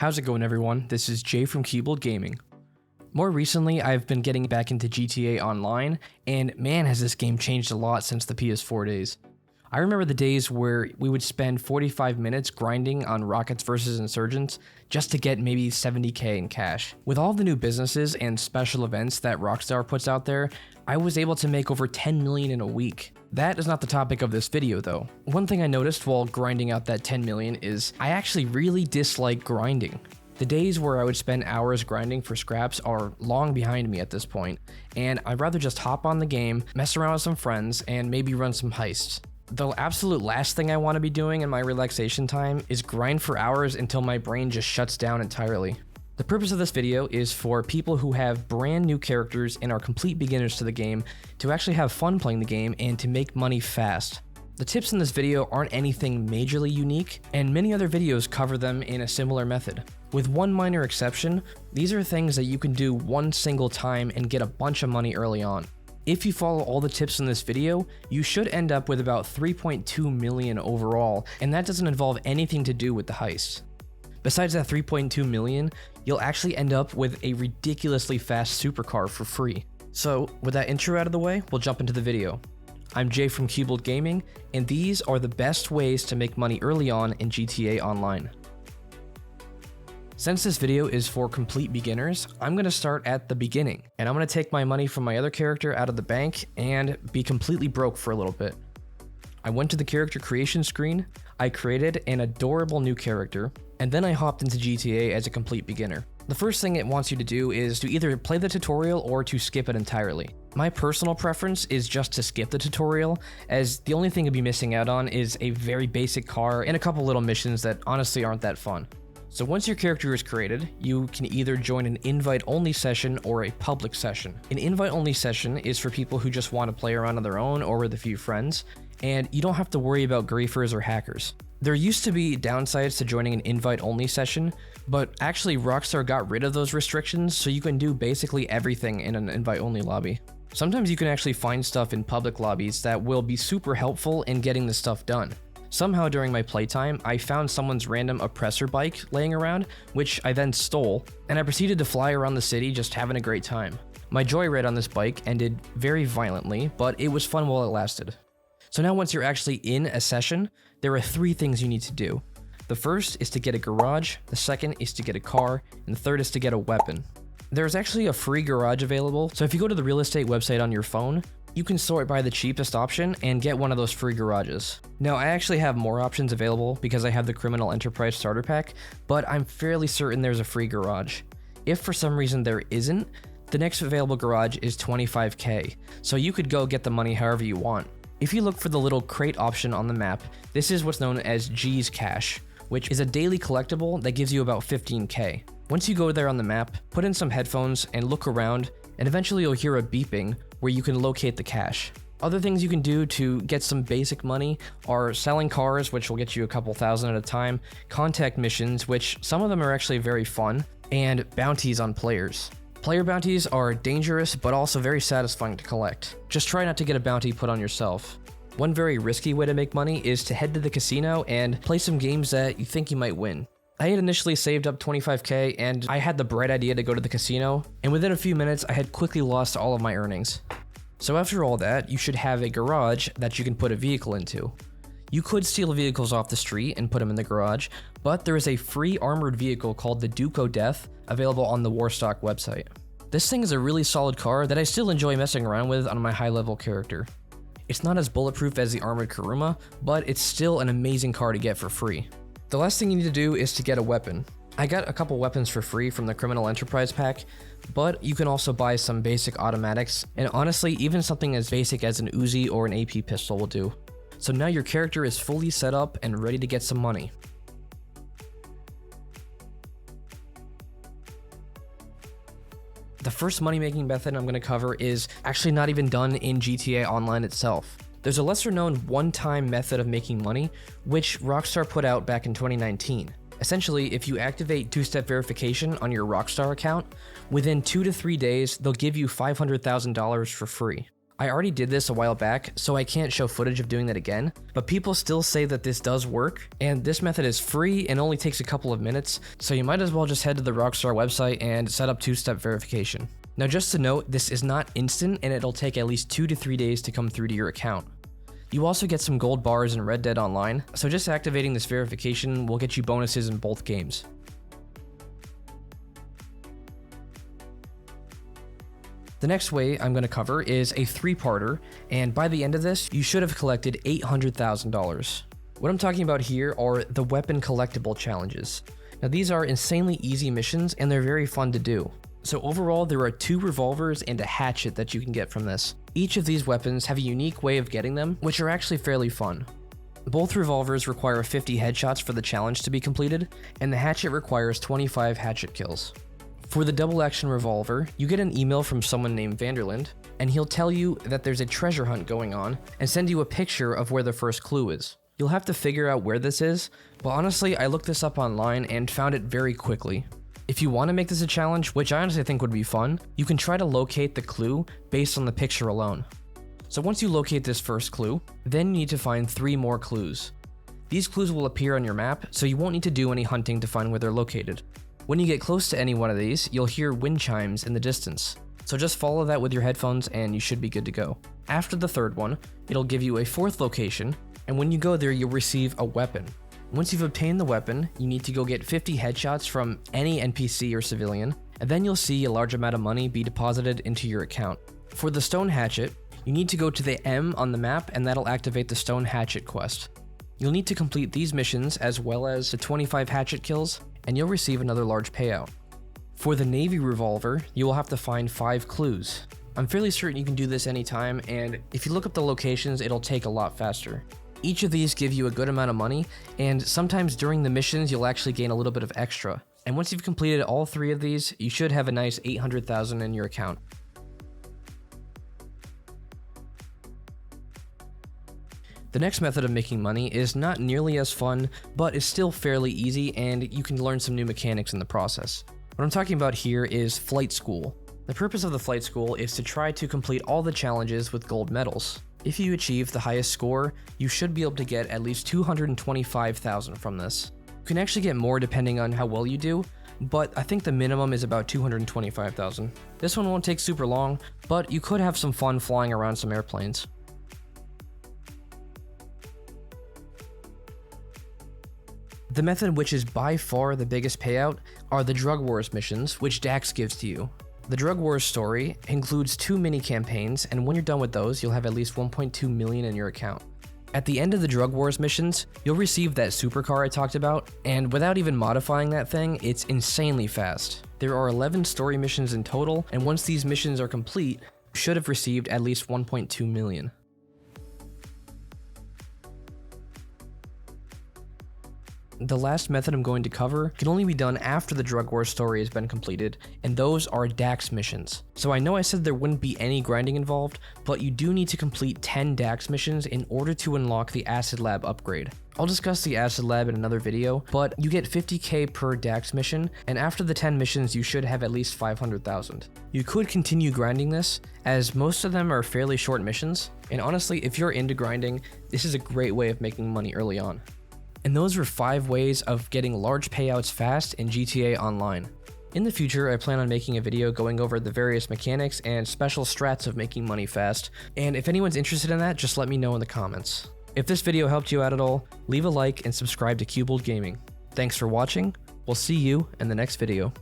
How's it going, everyone? This is Jay from Keyboard Gaming. More recently, I've been getting back into GTA Online, and man has this game changed a lot since the PS4 days. I remember the days where we would spend 45 minutes grinding on Rockets vs Insurgents just to get maybe 70k in cash. With all the new businesses and special events that Rockstar puts out there, I was able to make over 10 million in a week. That is not the topic of this video though. One thing I noticed while grinding out that 10 million is I actually really dislike grinding. The days where I would spend hours grinding for scraps are long behind me at this point, and I'd rather just hop on the game, mess around with some friends, and maybe run some heists. The absolute last thing I want to be doing in my relaxation time is grind for hours until my brain just shuts down entirely. The purpose of this video is for people who have brand new characters and are complete beginners to the game to actually have fun playing the game and to make money fast. The tips in this video aren't anything majorly unique, and many other videos cover them in a similar method. With one minor exception, these are things that you can do one single time and get a bunch of money early on. If you follow all the tips in this video, you should end up with about 3.2 million overall, and that doesn't involve anything to do with the heist. Besides that 3.2 million, you'll actually end up with a ridiculously fast supercar for free. So, with that intro out of the way, we'll jump into the video. I'm Jay from Keyboard Gaming, and these are the best ways to make money early on in GTA Online. Since this video is for complete beginners, I'm going to start at the beginning, and I'm going to take my money from my other character out of the bank and be completely broke for a little bit. I went to the character creation screen, I created an adorable new character, and then I hopped into GTA as a complete beginner. The first thing it wants you to do is to either play the tutorial or to skip it entirely. My personal preference is just to skip the tutorial, as the only thing you'll be missing out on is a very basic car and a couple little missions that honestly aren't that fun. So once your character is created, you can either join an invite-only session or a public session. An invite-only session is for people who just want to play around on their own or with a few friends, and you don't have to worry about griefers or hackers. There used to be downsides to joining an invite-only session, but actually Rockstar got rid of those restrictions, so you can do basically everything in an invite-only lobby. Sometimes you can actually find stuff in public lobbies that will be super helpful in getting the stuff done. Somehow during my playtime, I found someone's random oppressor bike laying around, which I then stole, and I proceeded to fly around the city just having a great time. My joyride on this bike ended very violently, but it was fun while it lasted. So now once you're actually in a session, there are 3 things you need to do. The first is to get a garage, the second is to get a car, and the third is to get a weapon. There's actually a free garage available, so if you go to the real estate website on your phone, you can sort by the cheapest option and get one of those free garages. Now, I actually have more options available because I have the Criminal Enterprise Starter Pack, but I'm fairly certain there's a free garage. If for some reason there isn't, the next available garage is 25k, so you could go get the money however you want. If you look for the little crate option on the map, this is what's known as G's Cash, which is a daily collectible that gives you about 15k. Once you go there on the map, put in some headphones and look around, and eventually you'll hear a beeping where you can locate the cash. Other things you can do to get some basic money are selling cars, which will get you a couple thousand at a time, contact missions, which some of them are actually very fun, and bounties on players. Player bounties are dangerous, but also very satisfying to collect. Just try not to get a bounty put on yourself. One very risky way to make money is to head to the casino and play some games that you think you might win. I had initially saved up 25k and I had the bright idea to go to the casino, and within a few minutes I had quickly lost all of my earnings. So after all that, you should have a garage that you can put a vehicle into. You could steal vehicles off the street and put them in the garage, but there is a free armored vehicle called the Duke of Death available on the Warstock website. This thing is a really solid car that I still enjoy messing around with on my high level character. It's not as bulletproof as the armored Kuruma, but it's still an amazing car to get for free. The last thing you need to do is to get a weapon. I got a couple weapons for free from the Criminal Enterprise pack, but you can also buy some basic automatics, and honestly, even something as basic as an Uzi or an AP pistol will do. So now your character is fully set up and ready to get some money. The first money-making method I'm going to cover is actually not even done in GTA Online itself. There's a lesser-known one-time method of making money, which Rockstar put out back in 2019. Essentially, if you activate two-step verification on your Rockstar account, within 2 to 3 days, they'll give you $500,000 for free. I already did this a while back, so I can't show footage of doing that again, but people still say that this does work, and this method is free and only takes a couple of minutes, so you might as well just head to the Rockstar website and set up two-step verification. Now just to note, this is not instant and it'll take at least 2 to 3 days to come through to your account. You also get some gold bars in Red Dead Online, so just activating this verification will get you bonuses in both games. The next way I'm going to cover is a 3-parter, and by the end of this, you should have collected $800,000. What I'm talking about here are the weapon collectible challenges. Now these are insanely easy missions and they're very fun to do. So overall, there are 2 revolvers and a hatchet that you can get from this. Each of these weapons have a unique way of getting them, which are actually fairly fun. Both revolvers require 50 headshots for the challenge to be completed, and the hatchet requires 25 hatchet kills. For the double action revolver, you get an email from someone named Vanderland, and he'll tell you that there's a treasure hunt going on and send you a picture of where the first clue is. You'll have to figure out where this is, but honestly, I looked this up online and found it very quickly. If you want to make this a challenge, which I honestly think would be fun, you can try to locate the clue based on the picture alone. So once you locate this first clue, then you need to find 3 more clues. These clues will appear on your map, so you won't need to do any hunting to find where they're located. When you get close to any one of these, you'll hear wind chimes in the distance. So just follow that with your headphones and you should be good to go. After the 3rd one, it'll give you a 4th location, and when you go there, you'll receive a weapon. Once you've obtained the weapon, you need to go get 50 headshots from any NPC or civilian, and then you'll see a large amount of money be deposited into your account. For the stone hatchet, you need to go to the M on the map and that'll activate the stone hatchet quest. You'll need to complete these missions as well as the 25 hatchet kills, and you'll receive another large payout. For the navy revolver, you will have to find 5 clues. I'm fairly certain you can do this anytime, and if you look up the locations, it'll take a lot faster. Each of these give you a good amount of money, and sometimes during the missions, you'll actually gain a little bit of extra. And once you've completed all 3 of these, you should have a nice $800,000 in your account. The next method of making money is not nearly as fun, but is still fairly easy and you can learn some new mechanics in the process. What I'm talking about here is flight school. The purpose of the flight school is to try to complete all the challenges with gold medals. If you achieve the highest score, you should be able to get at least $225,000 from this. You can actually get more depending on how well you do, but I think the minimum is about $225,000. This one won't take super long, but you could have some fun flying around some airplanes. The method which is by far the biggest payout are the Drug Wars missions, which Dax gives to you. The Drug Wars story includes 2 mini campaigns, and when you're done with those, you'll have at least 1.2 million in your account. At the end of the Drug Wars missions, you'll receive that supercar I talked about, and without even modifying that thing, it's insanely fast. There are 11 story missions in total, and once these missions are complete, you should have received at least 1.2 million. The last method I'm going to cover can only be done after the Drug Wars story has been completed, and those are Dax missions. So I know I said there wouldn't be any grinding involved, but you do need to complete 10 Dax missions in order to unlock the Acid Lab upgrade. I'll discuss the Acid Lab in another video, but you get 50k per Dax mission, and after the 10 missions you should have at least 500,000. You could continue grinding this, as most of them are fairly short missions, and honestly, if you're into grinding, this is a great way of making money early on. And those were 5 ways of getting large payouts fast in GTA Online. In the future, I plan on making a video going over the various mechanics and special strats of making money fast, and if anyone's interested in that, just let me know in the comments. If this video helped you out at all, leave a like and subscribe to Cubold Gaming. Thanks for watching, we'll see you in the next video.